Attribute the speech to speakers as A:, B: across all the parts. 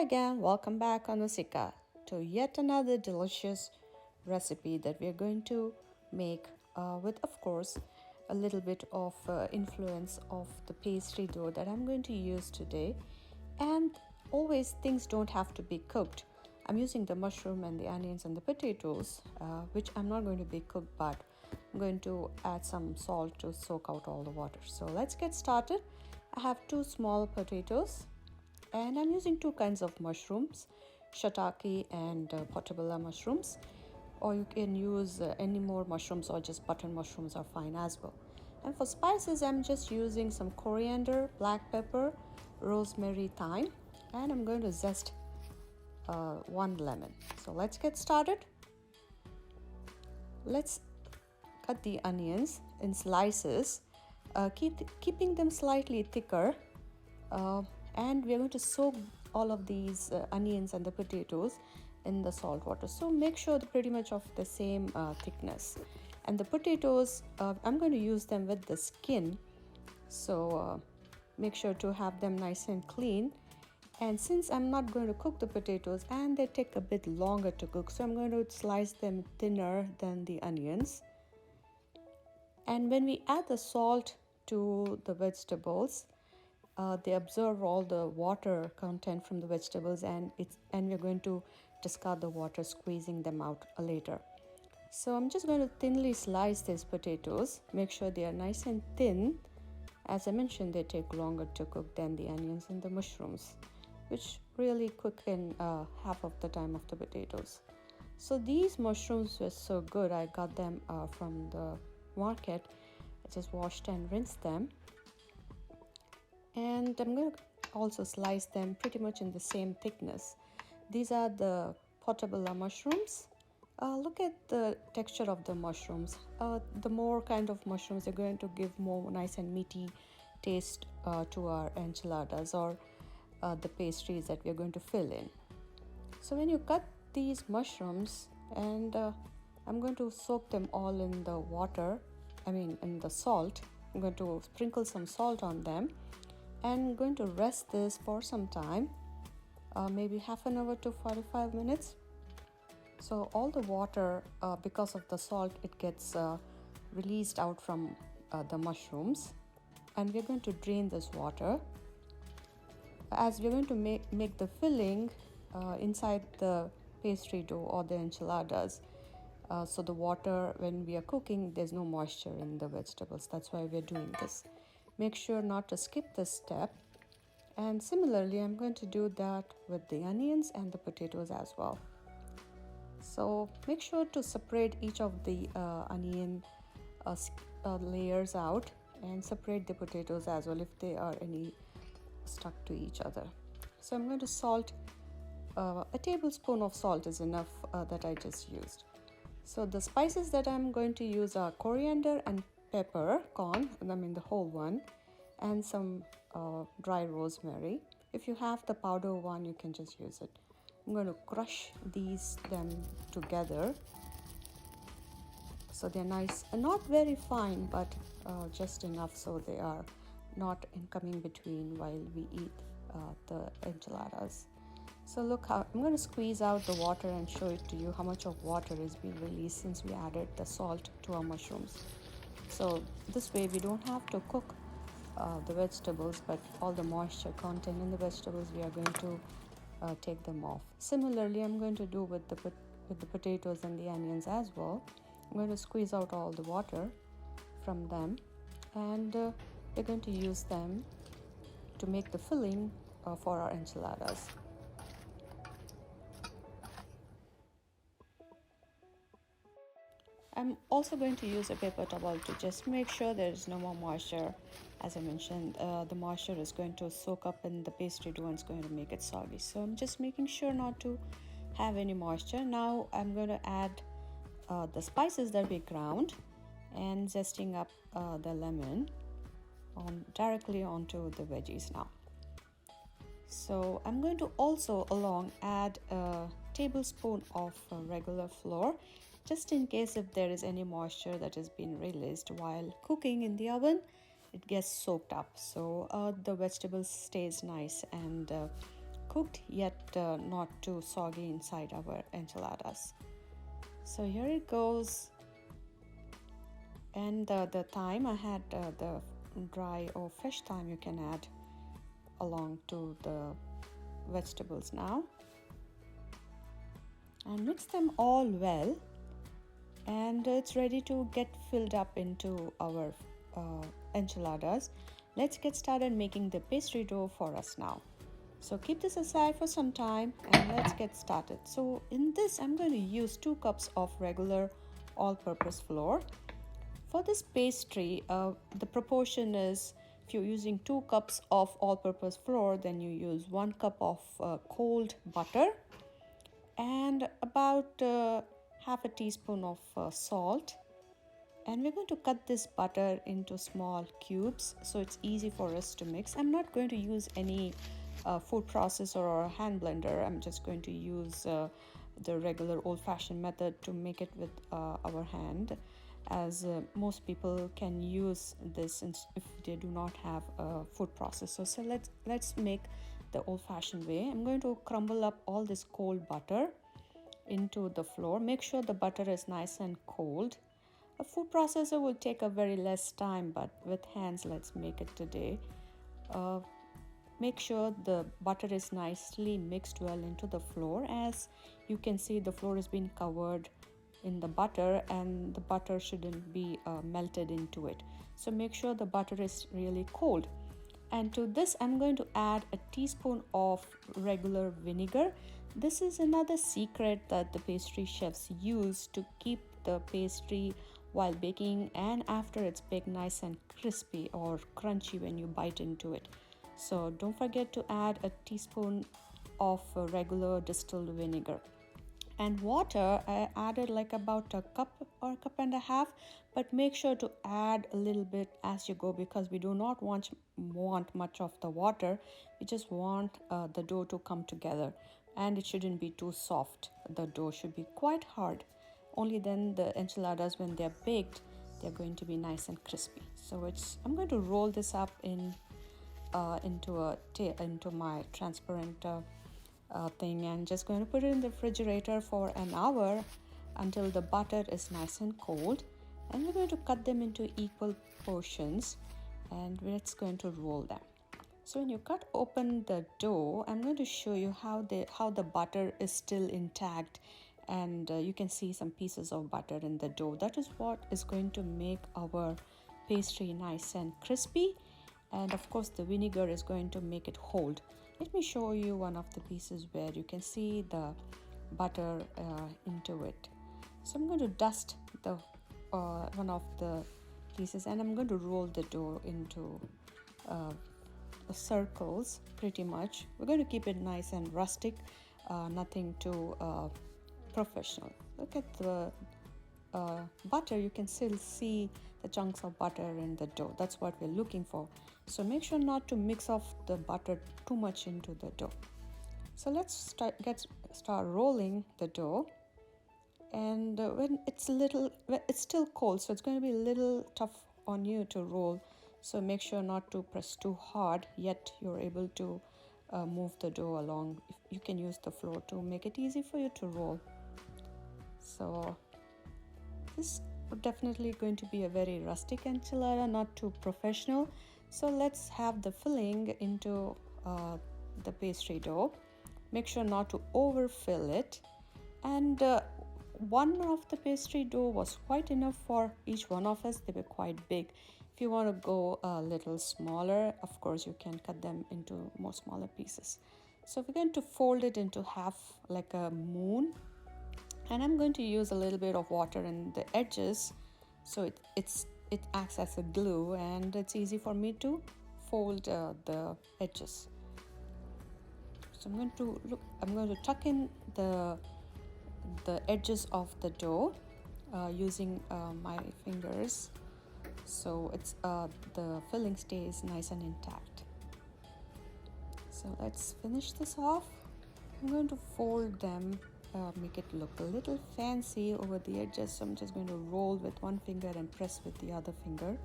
A: Hi again, welcome back on Musika to yet another delicious recipe that we are going to make with, of course, a little bit of influence of the pastry dough that I'm going to use today. And always things don't have to be cooked. I'm using the mushroom and the onions and the potatoes, which I'm not going to be cooked, but I'm going to add some salt to soak out all the water. So let's get started. I have 2 small potatoes and I'm using 2 kinds of mushrooms, shiitake and portobello mushrooms, or you can use any more mushrooms or just button mushrooms are fine as well. And for spices, I'm just using some coriander, black pepper, rosemary, thyme, and I'm going to zest 1 lemon. So let's get started. Let's cut the onions in slices, keeping them slightly thicker. And we're going to soak all of these onions and the potatoes in the salt water, so make sure they're pretty much of the same thickness. And the potatoes, I'm going to use them with the skin, so make sure to have them nice and clean. And since I'm not going to cook the potatoes and they take a bit longer to cook, so I'm going to slice them thinner than the onions. And when we add the salt to the vegetables, they absorb all the water content from the vegetables, and we're going to discard the water, squeezing them out later. So I'm just going to thinly slice these potatoes. Make sure they are nice and thin. As I mentioned, they take longer to cook than the onions and the mushrooms, which really cook in half of the time of the potatoes. So these mushrooms were so good. I got them from the market. I just washed and rinsed them. And I'm going to also slice them pretty much in the same thickness. These are the portobello mushrooms. Look at the texture of the mushrooms. The more kind of mushrooms are going to give more nice and meaty taste to our enchiladas or the pastries that we're going to fill in. So when you cut these mushrooms, and I'm going to soak them all in the water, in the salt. I'm going to sprinkle some salt on them and going to rest this for some time, maybe half an hour to 45 minutes. So all the water, because of the salt, it gets released out from the mushrooms, and we're going to drain this water as we're going to make the filling inside the pastry dough or the enchiladas. So the water, when we are cooking, there's no moisture in the vegetables. That's why we're doing this. Make sure not to skip this step. And similarly, I'm going to do that with the onions and the potatoes as well. So make sure to separate each of the onion layers out, and separate the potatoes as well if they are any stuck to each other. So I'm going to salt, a tablespoon of salt is enough that I just used. So the spices that I'm going to use are coriander and peppercorn, the whole one, and some dry rosemary. If you have the powder one, you can just use it. I'm going to crush them together so they're nice and not very fine, but just enough so they are not coming between while we eat the enchiladas. So look how I'm going to squeeze out the water and show it to you how much of water is being released since we added the salt to our mushrooms. So this way we don't have to cook the vegetables, but all the moisture content in the vegetables, we are going to take them off. Similarly, I'm going to do with the potatoes and the onions as well. I'm going to squeeze out all the water from them, and we're going to use them to make the filling for our enchiladas. I'm also going to use a paper towel to just make sure there is no more moisture. As I mentioned, the moisture is going to soak up in the pastry dough and it's going to make it soggy. So I'm just making sure not to have any moisture. Now I'm going to add the spices that we ground and zesting up the lemon directly onto the veggies now. So I'm going to also add a tablespoon of regular flour, just in case if there is any moisture that has been released while cooking in the oven, it gets soaked up, so the vegetables stays nice and cooked yet not too soggy inside our enchiladas. So here it goes. And the thyme, I had the dry or fresh thyme you can add along to the vegetables now. And mix them all well. And it's ready to get filled up into our enchiladas. Let's get started making the pastry dough for us now. So keep this aside for some time and let's get started. So in this, I'm going to use 2 cups of regular all-purpose flour. For this pastry, the proportion is, if you're using 2 cups of all-purpose flour, then you use 1 cup of cold butter and about half a teaspoon of salt. And we're going to cut this butter into small cubes so it's easy for us to mix. I'm not going to use any food processor or a hand blender. I'm just going to use the regular old-fashioned method to make it with our hand, as most people can use this if they do not have a food processor. So let's make the old-fashioned way. I'm going to crumble up all this cold butter into the flour. Make sure the butter is nice and cold. A food processor will take a very less time, but with hands, let's make it today. Make sure the butter is nicely mixed well into the flour. As you can see, the flour has been covered in the butter and the butter shouldn't be melted into it. So make sure the butter is really cold. And to this, I'm going to add a teaspoon of regular vinegar. This is another secret that the pastry chefs use to keep the pastry while baking and after it's baked nice and crispy or crunchy when you bite into it. So don't forget to add a teaspoon of regular distilled vinegar. And water, I added like about a cup or a cup and a half, but make sure to add a little bit as you go because we do not want much of the water. We just want the dough to come together and it shouldn't be too soft. The dough should be quite hard. Only then the enchiladas, when they're baked, they're going to be nice and crispy. So I'm going to roll this up into my transparent thing and just going to put it in the refrigerator for an hour until the butter is nice and cold. And we're going to cut them into equal portions and it's going to roll them. So when you cut open the dough, I'm going to show you how the butter is still intact, and you can see some pieces of butter in the dough. That is what is going to make our pastry nice and crispy, and of course the vinegar is going to make it hold. Let me show you one of the pieces where you can see the butter into it. So I'm going to dust the one of the pieces and I'm going to roll the dough into circles pretty much. We're going to keep it nice and rustic, nothing too professional. Look at the butter. You can still see the chunks of butter in the dough. That's what we're looking for. So make sure not to mix off the butter too much into the dough. So let's start rolling the dough. And when it's still cold, so it's going to be a little tough on you to roll. So make sure not to press too hard, yet you're able to move the dough along. You can use the floor to make it easy for you to roll. So this is definitely going to be a very rustic enchilada, not too professional. So let's have the filling into the pastry dough. Make sure not to overfill it. And one of the pastry dough was quite enough for each one of us. They were quite big. If you want to go a little smaller, of course you can cut them into more smaller pieces. So we're going to fold it into half like a moon, and I'm going to use a little bit of water in the edges so it acts as a glue and it's easy for me to fold the edges. So I'm going to tuck in the edges of the dough using my fingers, so the filling stays nice and intact. So let's finish this off. I'm going to fold them, make it look a little fancy over the edges. So I'm just going to roll with one finger and press with the other finger.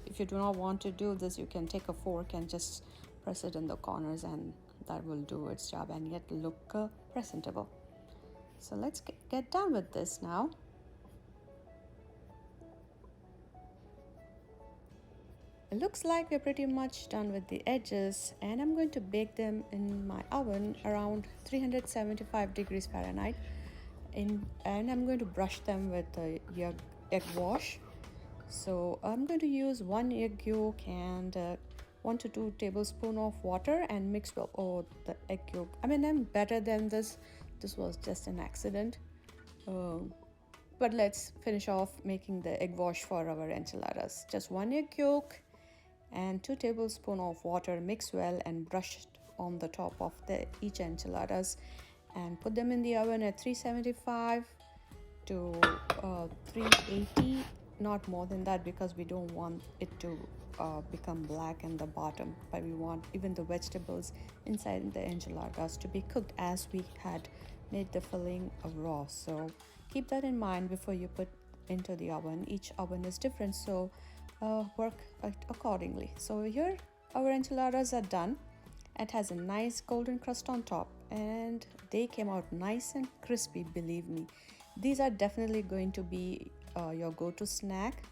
A: If you do not want to do this, you can take a fork and just press it in the corners and that will do its job and yet look presentable. So let's get done with this now. It looks like we're pretty much done with the edges, and I'm going to bake them in my oven around 375 degrees Fahrenheit. And I'm going to brush them with a egg wash. So I'm going to use 1 egg yolk and 1 to 2 tablespoons of water and mix well. Oh, the egg yolk. I mean, I'm better than this. This was just an accident. But let's finish off making the egg wash for our enchiladas. Just 1 egg yolk and 2 tablespoons of water. Mix well and brush it on the top of each enchiladas, and put them in the oven at 375 to 380, not more than that, because we don't want it to become black in the bottom, but we want even the vegetables inside the enchiladas to be cooked as we had made the filling raw. So keep that in mind before you put into the oven. Each oven is different, so work accordingly. So here our enchiladas are done. It has a nice golden crust on top, and they came out nice and crispy, believe me. These are definitely going to be your go-to snack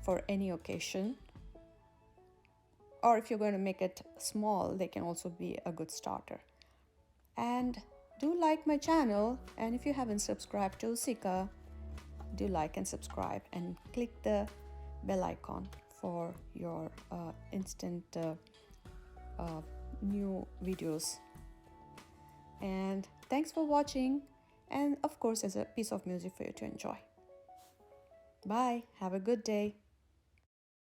A: for any occasion, or if you're going to make it small, they can also be a good starter. And do like my channel, and if you haven't subscribed to Sika, do like and subscribe and click the bell icon for your instant new videos. And thanks for watching, and of course there's a piece of music for you to enjoy. Bye, have a good day.